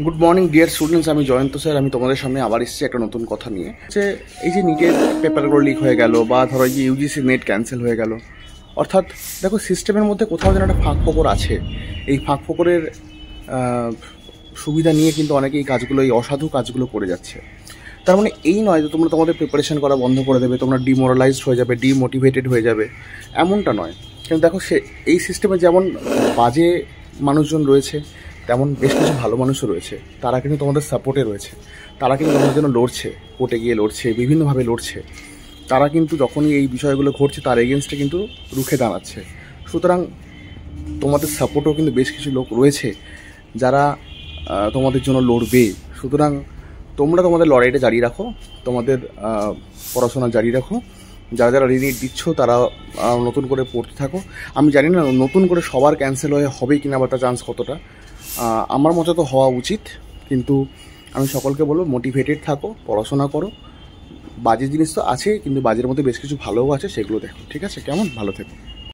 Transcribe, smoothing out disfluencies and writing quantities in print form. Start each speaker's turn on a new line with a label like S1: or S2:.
S1: Good morning dear students, আমি Jayanta sir. আমি তোমাদের সামনে আবার এসেছি একটা নতুন কথা নিয়ে, যে এই যে নিটের পেপারগুলো লিক হয়ে গেল, বা ধরো এই যে ইউজিসি নেট ক্যান্সেল হয়ে গেল, অর্থাৎ দেখো সিস্টেমের মধ্যে কোথাও যেন একটা ফাঁক ফোকর আছে। এই ফাঁক ফোকরের সুবিধা নিয়ে কিন্তু অনেকে এই কাজগুলো, এই অসাধু কাজগুলো করে যাচ্ছে। তার মানে এই নয় যে তোমরা তোমাদের প্রিপারেশন করা বন্ধ করে দেবে, তোমরা ডিমোরালাইজড হয়ে যাবে, ডিমোটিভেটেড হয়ে যাবে, এমনটা নয়। কিন্তু দেখো এই সিস্টেমে যেমন বাজে মানুষজন রয়েছে, তেমন বেশ কিছু ভালো মানুষও রয়েছে। তারা কিন্তু তোমাদের সাপোর্টে রয়েছে, তারা কিন্তু তোমাদের জন্য লড়ছে, কোর্টে গিয়ে লড়ছে, বিভিন্নভাবে লড়ছে। তারা কিন্তু যখনই এই বিষয়গুলো ঘটছে তার এগেনস্টে কিন্তু রুখে দাঁড়াচ্ছে। সুতরাং তোমাদের সাপোর্টও কিন্তু বেশ কিছু লোক রয়েছে যারা তোমাদের জন্য লড়বে। সুতরাং তোমরা তোমাদের লড়াইটা জারি রাখো, তোমাদের পড়াশোনা জারি রাখো। যারা যারা রিনিট দিচ্ছ তারা নতুন করে পড়তে থাকো। আমি জানি না নতুন করে সবার ক্যান্সেল হয়ে হবে কিনা বা তার চান্স কতটা। আমার মতে তো হওয়া উচিত, কিন্তু আমি সকলকে বলবো মোটিভেটেড থাকো, পড়াশোনা করো। বাজে জিনিস তো আছে, কিন্তু বাজের মধ্যে বেশ কিছু ভালোও আছে, সেগুলো দেখো। ঠিক আছে? কেমন? ভালো থেকো।